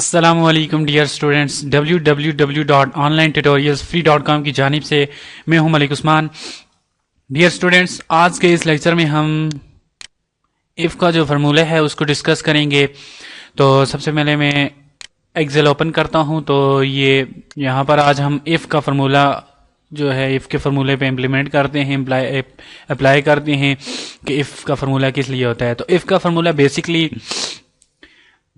अस्सलामुअलैकुम dear students, www.onlinetutorialsfree.com की जानिब से मैं हूं मलिक उस्मान। डियर स्टूडेंट्स, आज के इस लेक्चर में हम इफ़ का जो फार्मूला है उसको डिस्कस करेंगे। तो सबसे पहले मैं एक्सेल ओपन करता हूं। तो ये यहाँ पर आज हम इफ़ का फार्मूला जो है इफ़ के फार्मूले पे इम्प्लीमेंट करते हैं, अप्लाई करते हैं कि इफ़ का फार्मूला किस लिए होता है। तो इफ़ का फार्मूला बेसिकली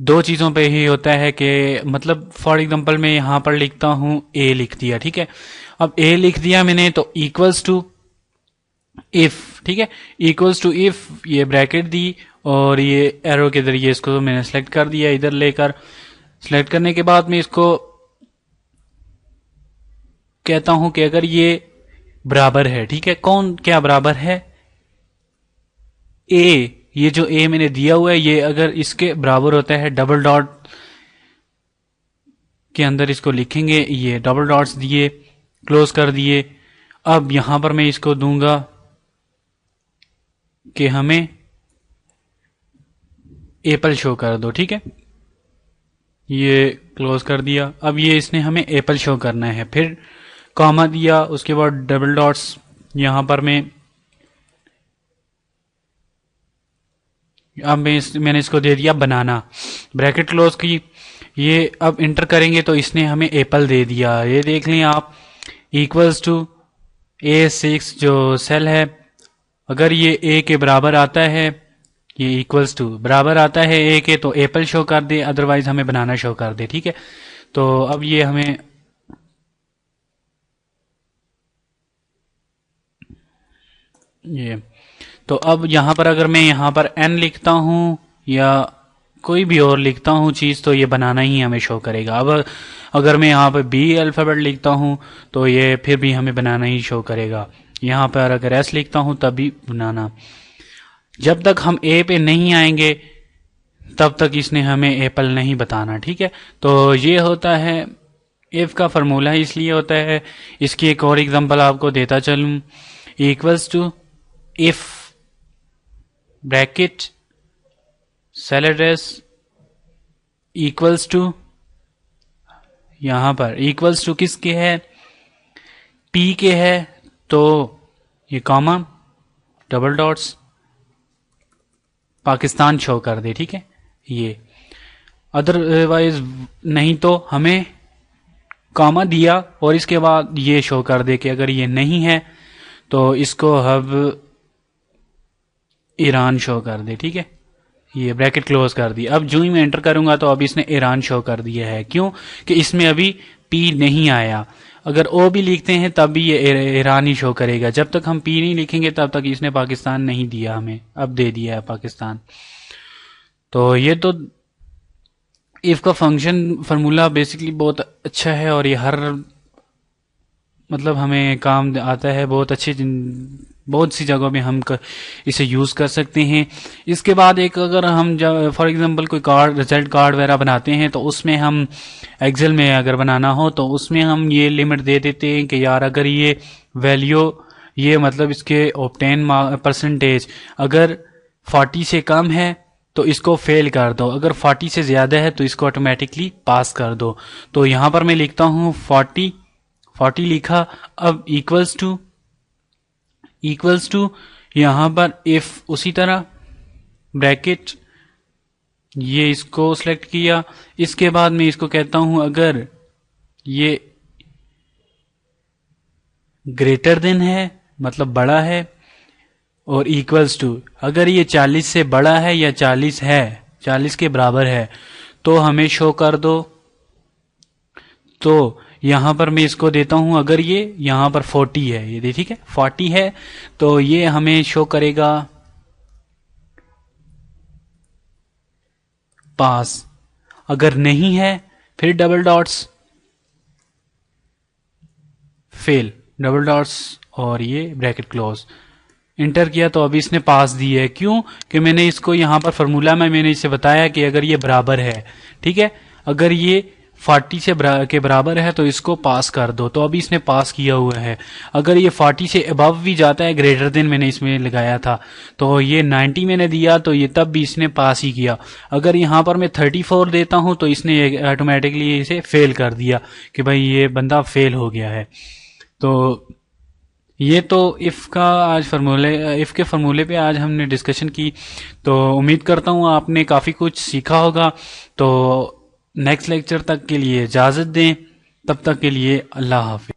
दो चीज़ों पे ही होता है कि मतलब फॉर एग्जांपल मैं यहाँ पर लिखता हूँ ए लिख दिया, ठीक है। अब ए लिख दिया मैंने तो इक्वल्स टू इफ, ठीक है, इक्वल्स टू इफ, ये ब्रैकेट दी और ये एरो के जरिए इसको मैंने सेलेक्ट कर दिया। इधर लेकर सेलेक्ट करने के बाद मैं इसको कहता हूं कि अगर ये बराबर है, ठीक है, कौन क्या बराबर है, ए, ये जो ए मैंने दिया हुआ है ये अगर इसके बराबर होता है, डबल डॉट के अंदर इसको लिखेंगे, ये डबल डॉट्स दिए, क्लोज कर दिए। अब यहां पर मैं इसको दूंगा कि हमें एप्पल शो कर दो, ठीक है, ये क्लोज कर दिया। अब ये इसने हमें एप्पल शो करना है, फिर कॉमा दिया, उसके बाद डबल डॉट्स, यहां पर अब मैंने इसको दे दिया बनाना, ब्रैकेट क्लोज की। ये अब इंटर करेंगे तो इसने हमें एप्पल दे दिया, ये देख लें आप, इक्वल्स टू A6 जो सेल है, अगर ये ए के बराबर आता है, ये इक्वल्स टू बराबर आता है ए के, तो एप्पल शो कर दे, अदरवाइज हमें बनाना शो कर दे, ठीक है। तो अब ये हमें ये तो अब यहां पर अगर मैं यहां पर n लिखता हूं या कोई भी और लिखता हूं चीज, तो ये बनाना ही हमें शो करेगा। अब अगर मैं यहां पर बी अल्फाबेट लिखता हूं तो ये फिर भी हमें बनाना ही शो करेगा। यहां पर अगर एस लिखता हूं तब भी बनाना। जब तक हम ए पे नहीं आएंगे तब तक इसने हमें एप्पल नहीं बताना, ठीक है। तो ये होता है इफ का फार्मूला, इसलिए होता है। इसकी एक और एग्जांपल आपको देता चलूं, equals to if bracket cell address equals to, यहां पर इक्वल्स टू किसके है, पी के है, तो ये comma double dots Pakistan show कर दे, ठीक है। ये अदरवाइज नहीं तो हमें कॉमा दिया और इसके बाद ये शो कर दे कि अगर ये नहीं है तो इसको अब ईरान शो कर दे, ठीक है। ये ब्रैकेट क्लोज कर दी। अब जो ही मैं एंटर करूंगा तो अब इसने ईरान शो कर दिया है, क्यों कि इसमें अभी पी नहीं आया। अगर ओ भी लिखते हैं तब भी ये ईरान ही शो करेगा। जब तक हम पी नहीं लिखेंगे तब तक इसने पाकिस्तान नहीं दिया हमें, अब दे दिया है पाकिस्तान। तो ये तो इफ का फंक्शन फार्मूला बेसिकली बहुत अच्छा है और ये हर मतलब हमें काम आता है, बहुत अच्छी बहुत सी जगहों में हम इसे यूज कर सकते हैं। इसके बाद एक अगर हम फॉर एग्जांपल कोई कार्ड, रिजल्ट कार्ड वगैरह बनाते हैं तो उसमें हम एक्सेल में अगर बनाना हो तो उसमें हम ये लिमिट दे देते हैं कि यार अगर ये वैल्यू, ये मतलब इसके ऑब्टेन परसेंटेज अगर 40 से कम है तो इसको फेल कर दो, अगर 40 से ज्यादा है तो इसको ऑटोमेटिकली पास कर दो। तो यहां पर मैं लिखता हूं 40 लिखा। अब इक्वल्स टू यहां पर इफ, उसी तरह ब्रैकेट, ये इसको सिलेक्ट किया। इसके बाद मैं इसको कहता हूं अगर ये ग्रेटर देन है मतलब बड़ा है, और इक्वल्स टू अगर ये 40 से बड़ा है या 40 है, 40 के बराबर है तो हमें शो कर दो। तो यहां पर मैं इसको देता हूं अगर ये यहां पर 40 है, ये ठीक है 40 है, तो ये हमें शो करेगा पास। अगर नहीं है फिर double dots fail, double dots और ये ब्रैकेट क्लोज, इंटर किया तो अभी इसने पास दी है। क्यों कि मैंने इसको यहां पर फार्मूला में मैंने इसे बताया कि अगर ये बराबर है, ठीक है, अगर ये 40 के बराबर है तो इसको पास कर दो। तो अभी इसने पास किया हुआ है। अगर ये 40 से अबव भी जाता है, ग्रेटर देन मैंने इसमें लगाया था, तो ये 90 मैंने दिया तो ये तब भी इसने पास ही किया। अगर यहाँ पर मैं 34 देता हूँ तो इसने ऑटोमेटिकली इसे फेल कर दिया कि भाई ये बंदा फेल हो गया है। तो ये तो इफ़ का आज इफ़ के फार्मूले पे आज हमने डिस्कशन की। तो उम्मीद करता हूँ आपने काफ़ी कुछ सीखा होगा। तो नेक्स्ट लेक्चर तक के लिए इजाज़त दें, तब तक के लिए अल्लाह हाफिज़।